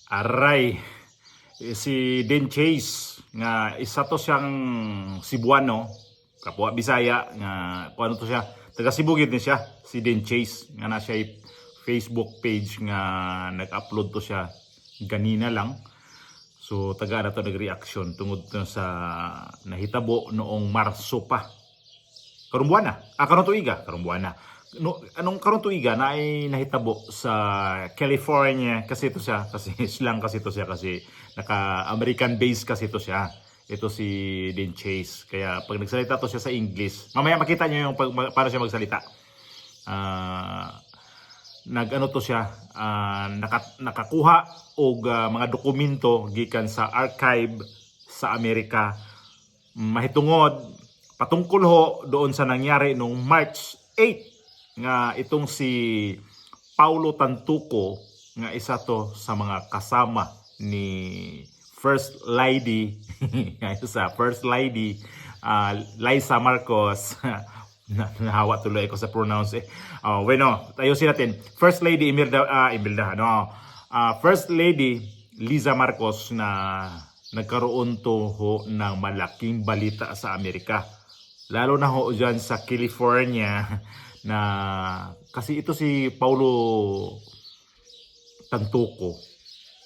Aray, si Den Chase nga isa to siyang Cebuano, kapwa Bisaya nga kuno to siya, taga Cebu gid ni siya, si Den Chase nga na siya Facebook page nga nag-upload to siya ganina lang. So taga na to nag-reaction tungod to sa nahitabo noong Marso pa. Karong buwan na. Karong tuiga, karong buwan na. No, anong karong tuiga na ay nahitabo sa California kasi to siya, kasi slang kasi to siya, kasi naka-American base kasi to siya. Ito si Den Chase. Kaya pag nagsalita to siya sa English, mamaya makita niyo yung paano siya magsalita. Nag-ano to siya, nakakuha og mga dokumento gikan sa archive sa Amerika mahitungod patungkol ho doon sa nangyari noong March 8 nga itong si Paolo Tantoco nga isa to sa mga kasama ni First Lady sa First Lady Liza Marcos. Nahawa tuloy ako sa pronounce bueno, ayusin natin. First Lady Imelda, no. First Lady Liza Marcos na nagkaroon to ho ng malaking balita sa Amerika. Lalo na ho dyan sa California na kasi ito si Paolo Tantoco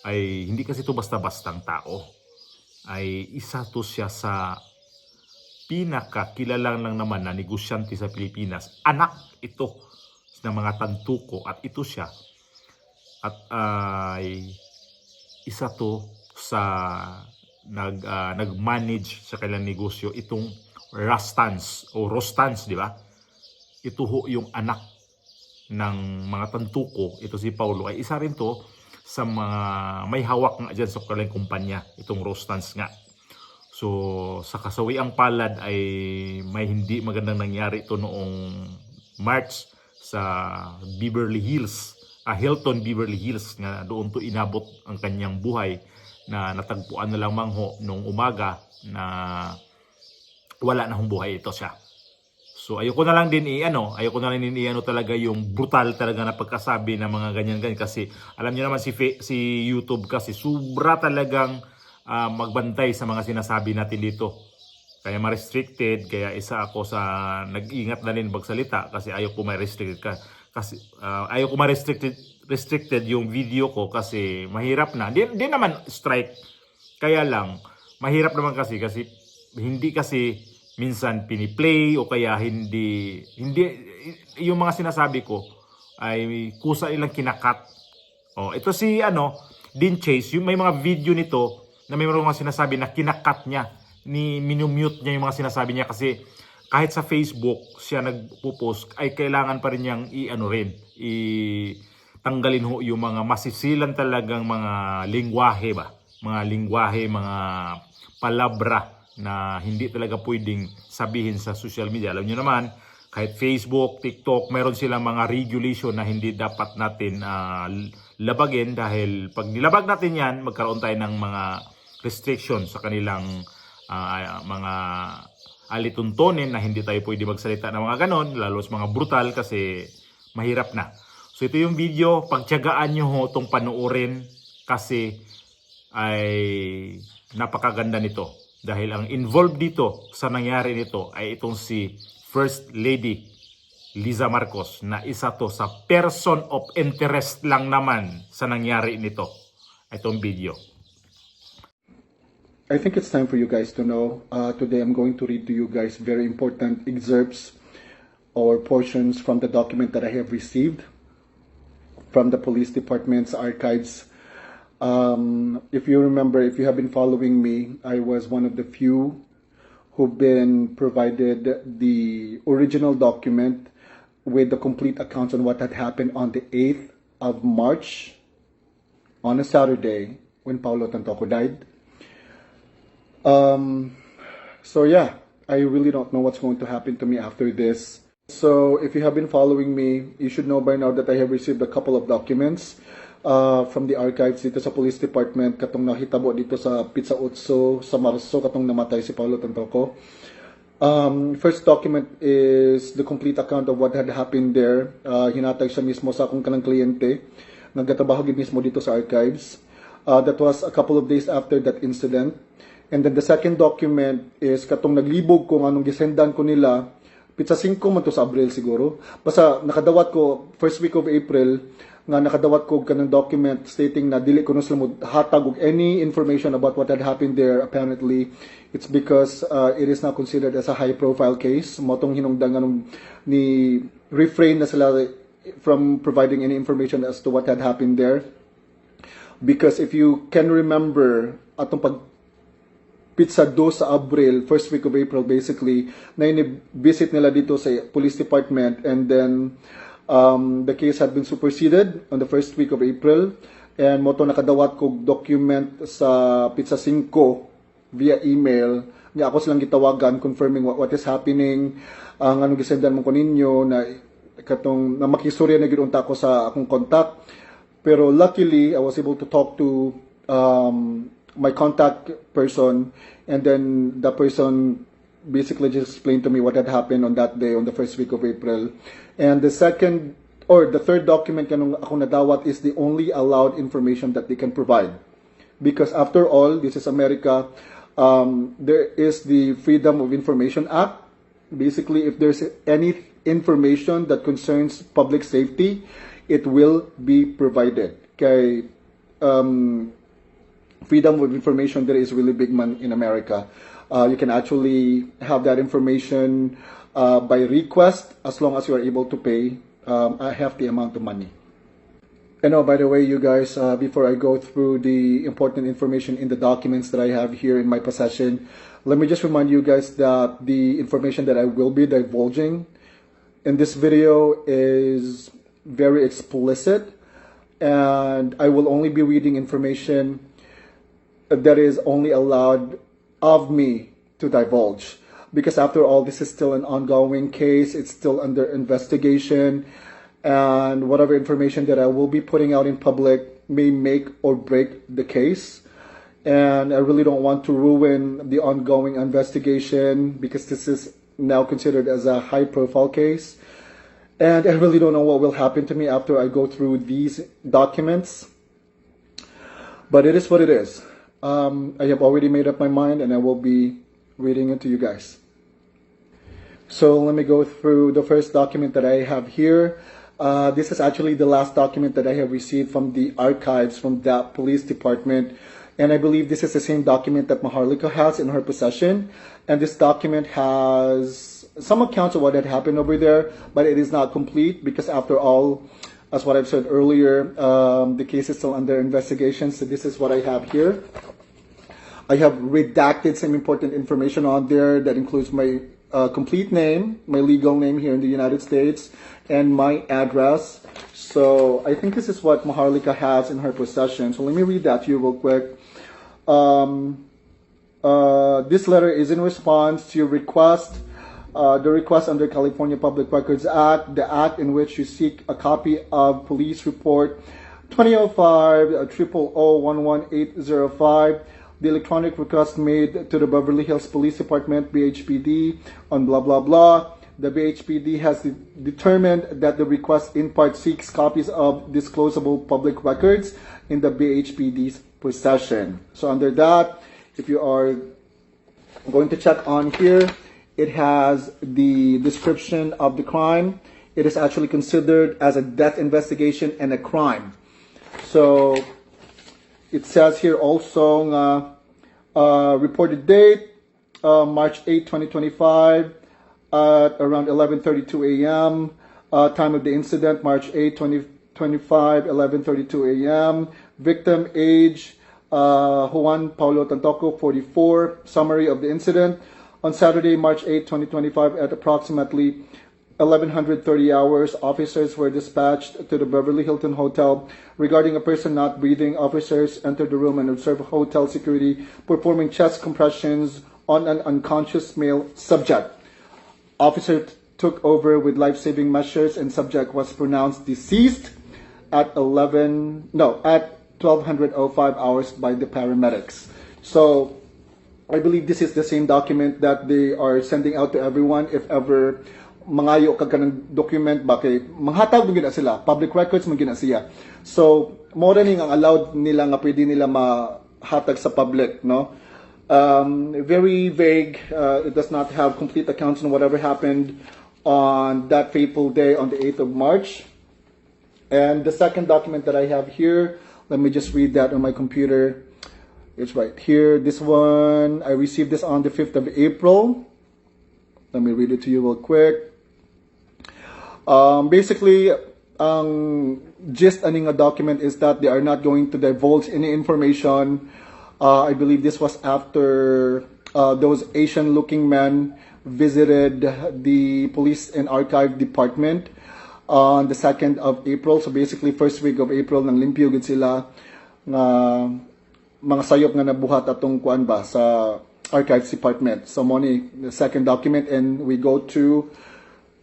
ay hindi kasi ito basta-bastang tao. Ay isa to siya sa pinakakilalang lang naman na negosyante sa Pilipinas. Anak ito ng mga Tantoco at ito siya. At ay isa to sa nag-manage sa kanilang negosyo itong Rostans, di ba? Ito ho yung anak ng mga Tantoco, ito si Paulo, ay isa rin to sa mga may hawak nga dyan sa kanilang kumpanya, itong Rostans nga. So, sa kasawiang palad ay may hindi magandang nangyari ito noong March sa Beverly Hills, Hilton Beverly Hills, nga doon to inabot ang kanyang buhay na natagpuan na lang mangho nung umaga na wala na hong buhay ito siya. So ayoko na lang din ayoko na lang din talaga yung brutal talaga na pagkasabi ng mga ganyan-ganyan, kasi alam niyo naman si YouTube kasi sobra talagang magbantay sa mga sinasabi natin dito. Kaya ma-restricted, kaya isa ako sa nag-ingat na rin magsalita kasi ayoko ma-restricted kasi ayoko ma-restricted yung video ko kasi mahirap na. Di naman strike. Kaya lang mahirap naman kasi hindi kasi minsan piniplay o kaya hindi yung mga sinasabi ko ay kusa ilang kinakat. Ito si Den Chase, yung may mga video nito na may mga sinasabi na kinakat niya, minumute niya yung mga sinasabi niya kasi kahit sa Facebook siya nagpo-post ay kailangan pa rin niyang tanggalin ho yung mga masisilan talagang mga lingwahe mga palabra na hindi talaga pwedeng sabihin sa social media. Alam nyo naman, kahit Facebook, TikTok, meron silang mga regulation na hindi dapat natin labagin dahil pag nilabag natin yan, magkaroon tayo ng mga restriction sa kanilang mga alituntonin na hindi tayo pwede magsalita ng mga ganon, lalo sa mga brutal kasi mahirap na. So ito yung video, pagtiyagaan nyo ho itong panoorin kasi ay napakaganda nito. Dahil ang involved dito sa nangyari nito ay itong si First Lady Liza Marcos na isa to sa person of interest lang naman sa nangyari nito. Itong video. I think it's time for you guys to know. Today I'm going to read to you guys very important excerpts or portions from the document that I have received from the police department's archives. If you remember, if you have been following me, I was one of the few who've been provided the original document with the complete accounts on what had happened on the 8th of March, on a Saturday, when Paolo Tantoco died. So yeah, I really don't know what's going to happen to me after this. So if you have been following me, you should know by now that I have received a couple of documents from the archives dito sa police department katong nahitabo dito sa Pizza Utso sa Marso katong namatay si Paolo Tantoco. First document is the complete account of what had happened there. Hinatag siya mismo sa akong kanang kliyente. Nagtatrabaho gid mismo dito sa archives. That was a couple of days after that incident. And then the second document is katong naglibog ko anong gisendan ko nila pizza 5 man to sa Abril siguro. Basta nakadawat ko first week of April nga nakadawat ko kanang document stating na dili ko na sila mo hatag og any information about what had happened there. Apparently it's because it is now considered as a high profile case. Motong hinungdan anong ni refrain na sila from providing any information as to what had happened there. Because if you can remember atong pag pizza 2 sa Abril, first week of April basically, na ini-visit nila dito sa police department, and then the case had been superseded on the first week of April, and moto nakadawat ko document sa pizza 5 via email, nga ako silang gitawagan confirming what is happening, ang anong gisendan mo ko ninyo, na katong na makistorya na gid unta ko sa akong contact. Pero luckily I was able to talk to my contact person, and then the person basically just explained to me what had happened on that day, on the first week of April. And the second or the third document kanong ako nadawat is the only allowed information that they can provide, because after all, this is America. There is the Freedom of Information Act. Basically, if there's any information that concerns public safety, it will be provided. Kay freedom of information, there is really big man in America. You can actually have that information by request as long as you are able to pay a hefty amount of money. And oh, by the way, you guys, before I go through the important information in the documents that I have here in my possession, let me just remind you guys that the information that I will be divulging in this video is very explicit, and I will only be reading information that is only allowed of me to divulge, because after all, this is still an ongoing case. It's still under investigation, and whatever information that I will be putting out in public may make or break the case. And I really don't want to ruin the ongoing investigation, because this is now considered as a high profile case, and I really don't know what will happen to me after I go through these documents. But it is what it is. I have already made up my mind, and I will be reading it to you guys. So let me go through the first document that I have here. This is actually the last document that I have received from the archives from that police department, and I believe this is the same document that Maharlika has in her possession. And this document has some accounts of what had happened over there, but it is not complete, because after all, as what I've said earlier, the case is still under investigation. So this is what I have here. I have redacted some important information on there that includes my complete name, my legal name here in the United States, and my address. So I think this is what Maharlika has in her possession. So let me read that to you real quick. This letter is in response to your request, the request under California Public Records Act, the act in which you seek a copy of Police Report 2005 000110805, the electronic request made to the Beverly Hills Police Department, BHPD, on blah blah blah. The BHPD has determined that the request in part seeks copies of disclosable public records in the BHPD's possession. So under that, if you are going to check on here, it has the description of the crime. It is actually considered as a death investigation and a crime. So it says here also reported date March 8, 2025 at around 11:32 a.m. Time of the incident March 8, 2025, 11:32 a.m. Victim age Juan Paolo Tantoco, 44. Summary of the incident: on Saturday, March 8, 2025 at approximately 11:30 hours, officers were dispatched to the Beverly Hilton Hotel regarding a person not breathing. Officers entered the room and observed hotel security performing chest compressions on an unconscious male subject. Officer took over with life-saving measures, and subject was pronounced deceased at 12:05 hours by the paramedics. So I believe this is the same document that they are sending out to everyone if ever mangayo kag kanang document ba kay manghatag mo gina sila, public records mo gina siya. So more than ang allowed nila nga pwede nila mahatag sa public, no? Very vague. It does not have complete accounts on whatever happened on that fateful day on the 8th of March. And the second document that I have here, let me just read that on my computer. It's right here. This one, I received this on the 5th of April. Let me read it to you real quick. Basically, gist aning a document is that they are not going to divulge any information. I believe this was after those Asian-looking men visited the police and archive department on the 2nd of April. So basically, first week of April, nang limpyo gid sila nga mga sayop nga nabuhat atong kuan ba sa archives department. So money, the second document, and we go to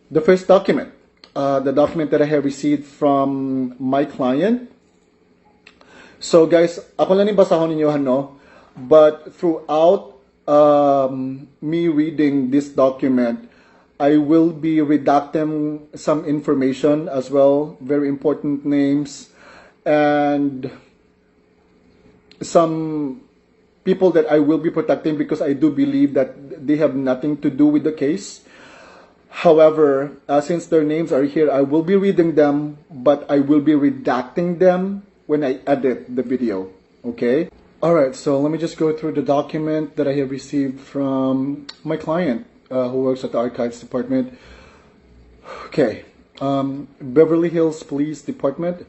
the first document. The document that I have received from my client. So guys, ako lang basahon ninyo no, but throughout me reading this document, I will be redacting some information as well, very important names, and some people that I will be protecting because I do believe that they have nothing to do with the case. However, since their names are here, I will be reading them, but I will be redacting them when I edit the video. Okay? Alright, so let me just go through the document that I have received from my client who works at the Archives Department. Okay. Beverly Hills Police Department,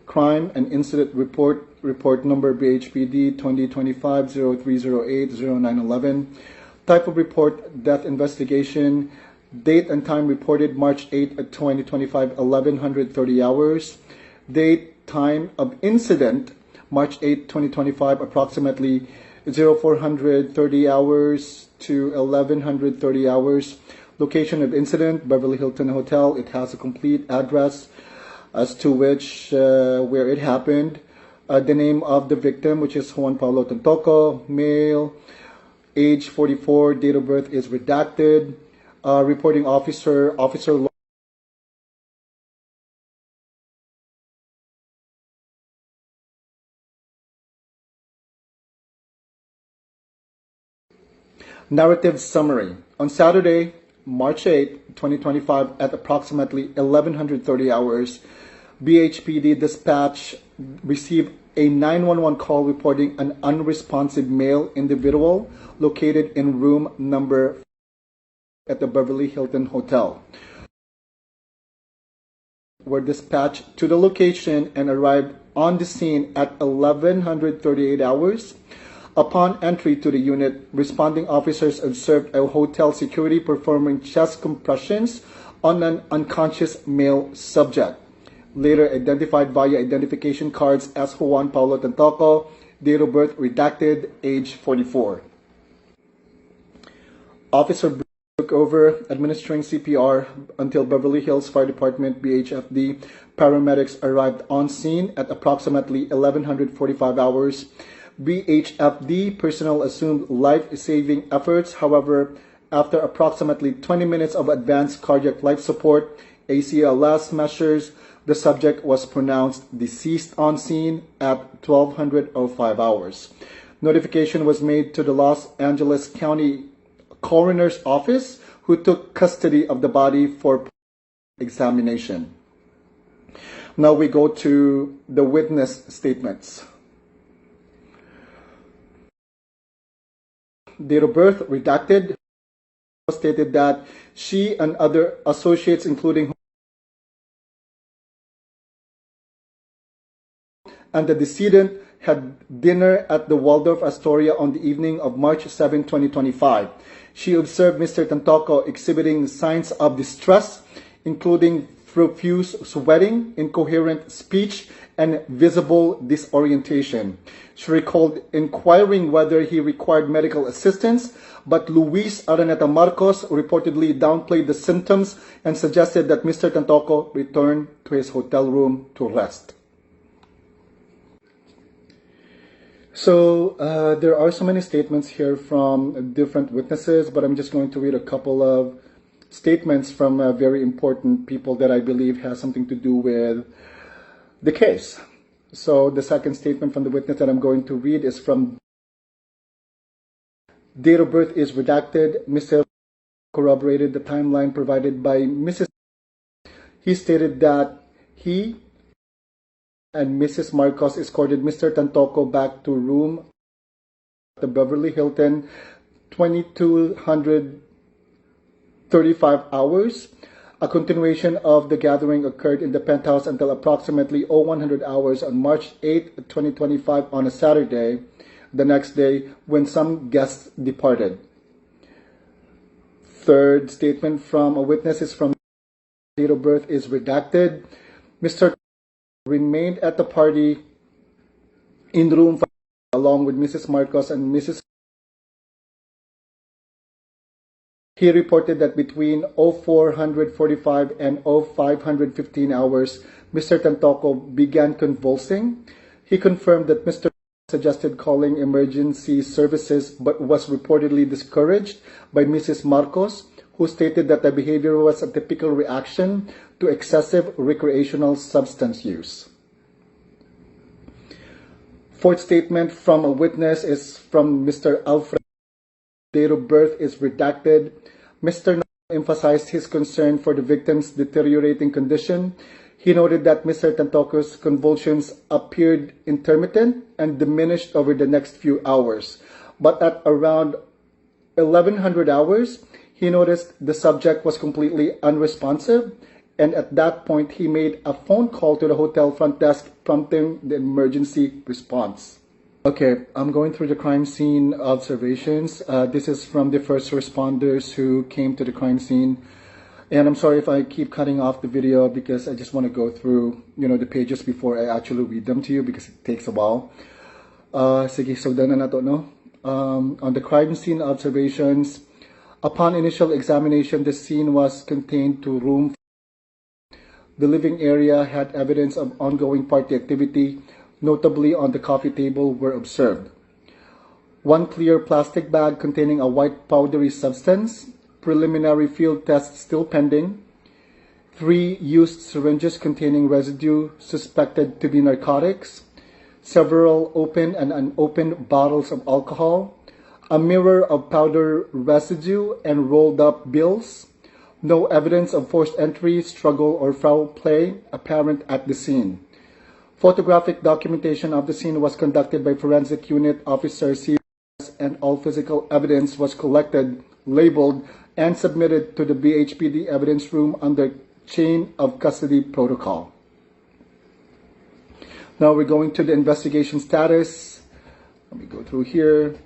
Crime and Incident Report, report number BHPD 2025-0308-0911. Type of report, death investigation. Date and time reported March 8, 2025, 1130 hours. Date, time of incident, March 8, 2025, approximately 0430 hours to 1130 hours. Location of incident, Beverly Hilton Hotel. It has a complete address as to which, where it happened. The name of the victim, which is Juan Paolo Tantoco, male, age 44, date of birth is redacted. Reporting officer, narrative summary. On Saturday, March 8, 2025, at approximately 1130 hours, BHPD dispatch received a 911 call reporting an unresponsive male individual located in room number at the Beverly Hilton Hotel. Were dispatched to the location and arrived on the scene at 1138 hours. Upon entry to the unit, responding officers observed a hotel security performing chest compressions on an unconscious male subject, later identified via identification cards as Juan Paulo Tantoco, date of birth redacted, age 44. Officer took over administering CPR until Beverly Hills Fire Department BHFD paramedics arrived on scene at approximately 1145 hours. BHFD personnel assumed life-saving efforts. However, after approximately 20 minutes of advanced cardiac life support, ACLS measures, the subject was pronounced deceased on scene at 1205 hours. Notification was made to the Los Angeles County Coroner's Office, who took custody of the body for examination. Now we go to the witness statements. Date of birth redacted. Stated that she and other associates, including and the decedent, had dinner at the Waldorf Astoria on the evening of March 7, 2025. She observed Mr. Tantoco exhibiting signs of distress, including profuse sweating, incoherent speech, and visible disorientation. She recalled inquiring whether he required medical assistance, but Luis Araneta Marcos reportedly downplayed the symptoms and suggested that Mr. Tantoco return to his hotel room to rest. So there are so many statements here from different witnesses, but I'm just going to read a couple of statements from very important people that I believe has something to do with the case. So the second statement from the witness that I'm going to read is from date of birth is redacted. Mr. corroborated the timeline provided by Mrs. He stated that he and Mrs. Marcos escorted Mr. Tantoco back to room at the Beverly Hilton 2235 hours. A continuation of the gathering occurred in the penthouse until approximately 0100 hours on March 8, 2025 on a Saturday, the next day when some guests departed. Third statement from a witness is from date of birth is redacted. Mr. remained at the party in room 5 along with Mrs. Marcos and Mrs. He reported that between 0445 and 0515 hours, Mr. Tantoco began convulsing. He confirmed that Mr. suggested calling emergency services but was reportedly discouraged by Mrs. Marcos, who stated that the behavior was a typical reaction to excessive recreational substance use. Fourth statement from a witness is from Mr. Alfred. Date of birth is redacted. Mr. emphasized his concern for the victim's deteriorating condition. He noted that Mr. Tantoco's convulsions appeared intermittent and diminished over the next few hours, but at around 1100 hours, he noticed the subject was completely unresponsive, and at that point, he made a phone call to the hotel front desk, prompting the emergency response. Okay, I'm going through the crime scene observations. This is from the first responders who came to the crime scene. And I'm sorry if I keep cutting off the video because I just want to go through, the pages before I actually read them to you because it takes a while. Sige, so done na to, no? On the crime scene observations, upon initial examination, the scene was contained to room. The living area had evidence of ongoing party activity, notably on the coffee table were observed. One clear plastic bag containing a white powdery substance, preliminary field tests still pending. 3 used syringes containing residue suspected to be narcotics. Several open and unopened bottles of alcohol. A mirror of powder residue and rolled up bills. No evidence of forced entry, struggle, or foul play apparent at the scene. Photographic documentation of the scene was conducted by Forensic Unit Officer CS, and all physical evidence was collected, labeled, and submitted to the BHPD evidence room under chain of custody protocol. Now we're going to the investigation status. Let me go through here.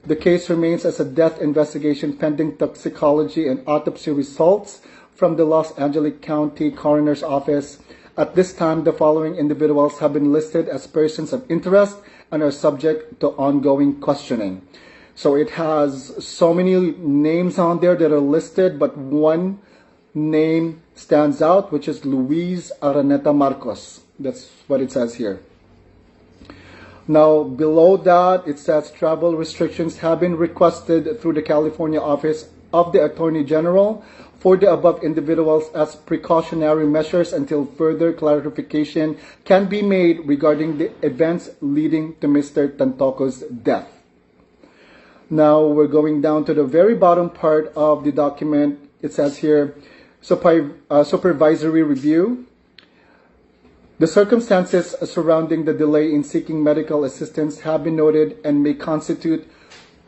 The case remains as a death investigation pending toxicology and autopsy results from the Los Angeles County Coroner's Office. At this time, the following individuals have been listed as persons of interest and are subject to ongoing questioning. So it has so many names on there that are listed, but one name stands out, which is Luis Araneta Marcos. That's what it says here. Now, below that, it says travel restrictions have been requested through the California Office of the Attorney General for the above individuals as precautionary measures until further clarification can be made regarding the events leading to Mr. Tantoco's death. Now, we're going down to the very bottom part of the document. It says here, supervisory review. The circumstances surrounding the delay in seeking medical assistance have been noted and may constitute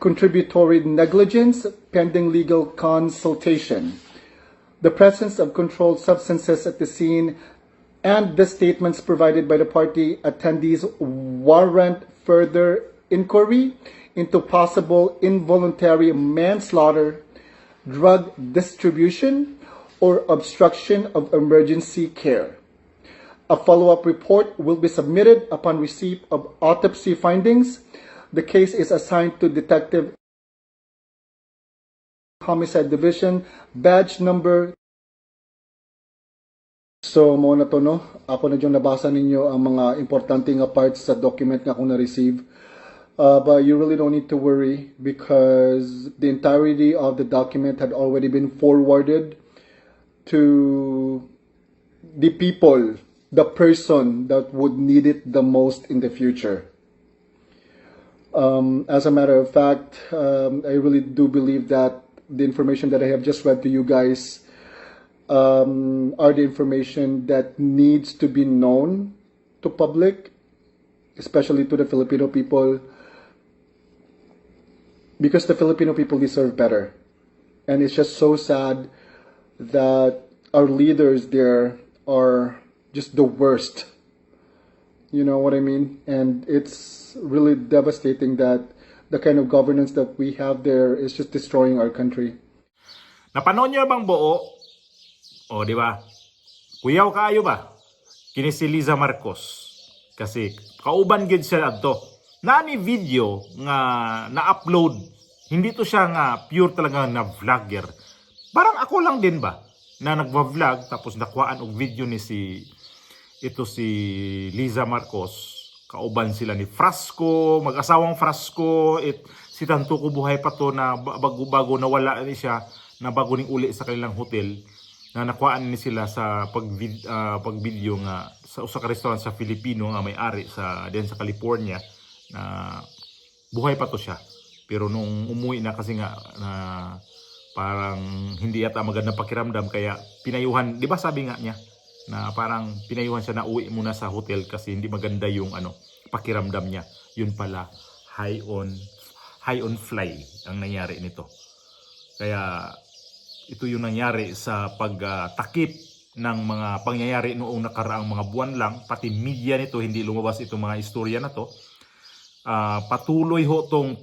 contributory negligence pending legal consultation. The presence of controlled substances at the scene and the statements provided by the party attendees warrant further inquiry into possible involuntary manslaughter, drug distribution, or obstruction of emergency care. A follow-up report will be submitted upon receipt of autopsy findings. The case is assigned to Detective Homicide Division, badge number. So, mo na to, no? Ako na dyan nabasa ninyo ang mga importante nga parts sa document nga akong na-receive. But you really don't need to worry because the entirety of the document had already been forwarded to the people, the person that would need it the most in the future. As a matter of fact, I really do believe that the information that I have just read to you guys are the information that needs to be known to public, especially to the Filipino people, because the Filipino people deserve better. And it's just so sad that our leaders there are just the worst. You know what I mean? And it's really devastating that the kind of governance that we have there is just destroying our country. Napanood niyo bang buo? O, di ba? Kuyaw kaayo ba? Kini si Liza Marcos. Kasi kauban gid siya adto. Nani video nga na-upload. Hindi to siya nga pure talaga na vlogger. Parang ako lang din ba na nagva-vlog tapos nakuhaan og video ni si Liza Marcos. Kauban sila ni Frasco, mag-asawang Frasco, si Tantoco buhay pa to na bago nawala ni siya na bago ning uli sa kanilang hotel na nakuhaan ni sila sa pag-video nga sa usa ka restaurant sa Filipino nga may-ari sa California na buhay pa to siya. Pero nung umuwi na kasi nga na parang hindi yata magandang pakiramdam kaya pinayuhan, 'di ba sabi nga niya na parang pinayuhan siya na uwi muna sa hotel kasi hindi maganda yung pakiramdam niya. Yun pala high on fly ang nangyari nito. Kaya ito yung nangyari sa pagtakip ng mga pangyayari noong nakaraang mga buwan lang. Pati media nito, hindi lumabas itong mga istorya na to. Patuloy ho itong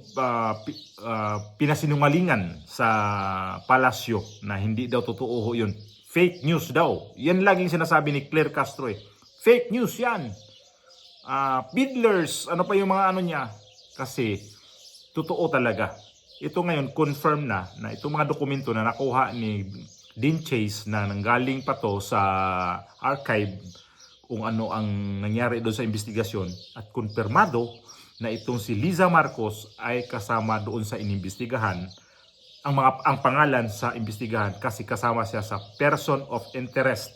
pinasinungalingan sa palasyo na hindi daw totoo ho yun. Fake news daw. Yan laging sinasabi ni Claire Castro eh. Fake news yan. Peddlers, ano pa yung mga niya. Kasi totoo talaga. Ito ngayon, confirm na itong mga dokumento na nakuha ni Dean Chase na nanggaling pa to sa archive kung ano ang nangyari doon sa investigasyon at konfirmado na itong si Liza Marcos ay kasama doon sa inimbestigahan ang pangalan sa investigahan kasi kasama siya sa person of interest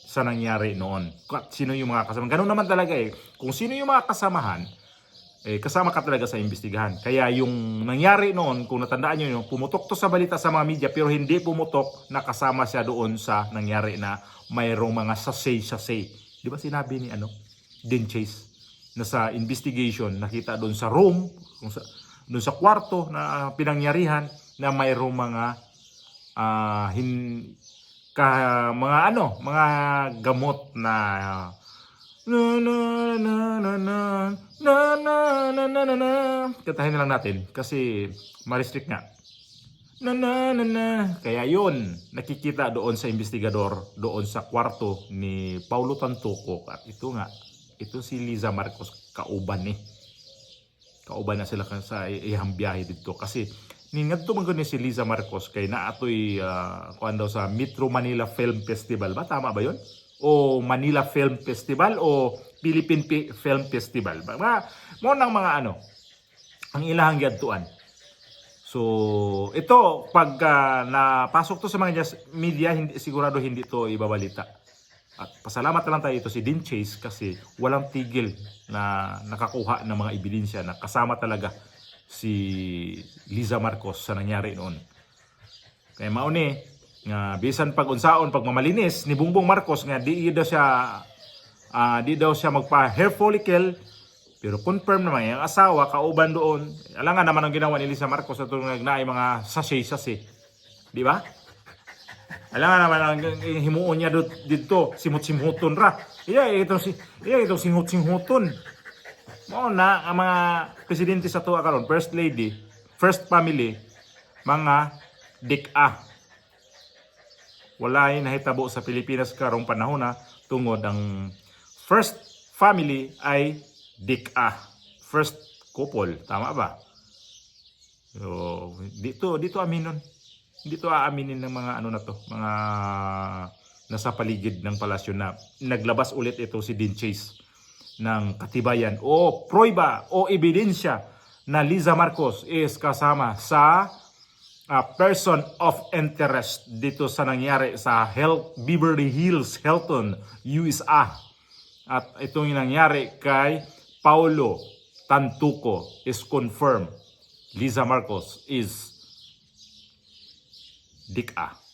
sa nangyari noon. Sino yung mga kasama? Ganun naman talaga eh. Kung sino yung mga kasamahan, kasama ka talaga sa investigahan. Kaya yung nangyari noon, kung natandaan nyo yun, pumutok to sa balita sa mga media pero hindi pumutok na kasama siya doon sa nangyari na mayroong mga sasay. Di ba sinabi ni Dean Chase na sa investigation nakita doon sa room, doon sa kwarto na pinangyarihan na mayroong mga mga gamot na kantahin na lang natin kasi ma-restrict nga. Kaya yun, nakikita doon sa investigador, doon sa kwarto ni Paolo Tantoco. At ito si Liza Marcos, kauban na sila sa ihang biyahe dito. Kasi ngadto man gani si Liza Marcos kay naatoy kuan daw sa Metro Manila Film Festival ba, tama ba 'yon? O Manila Film Festival o Philippine Film Festival ba? Mo nang mga ang ilahang giadtuan. So ito pag napasok to sa mga media, sigurado hindi to ibabalita. At pasalamat na lang tayo ito si Dean Chase kasi walang tigil na nakakuha ng mga ebidensya na kasama talaga si Liza Marcos sa nangyari noon. Kaya mauni nga bisan pag-unsaon pagmamalinis ni Bongbong Marcos nga di daw siya magpa hair follicle pero confirm naman yung asawa kauban doon. Alangan naman ang ginawa ni Liza Marcos at nagnaay mga sachet. Di ba? Alangan naman ang himuon niya dito simut-simuton ra. Itong simut-simuton. Mao na ang mga presidente sa tuwa karon, first lady, first family, mga dik-a. Walay nahitabo sa Pilipinas karong panahon na tungod ang first family ay dik-a. First couple, tama ba? So, dito aminon. Dito aaminin ng mga na to, mga nasa paligid ng palasyo na naglabas ulit ito si Dean Chase ng katibayan o prueba o ebidensya na Liza Marcos is kasama sa person of interest dito sa nangyari sa Beverly Hills, Hilton, USA. At itong nangyari kay Paolo Tantoco is confirmed. Liza Marcos is Dik-a.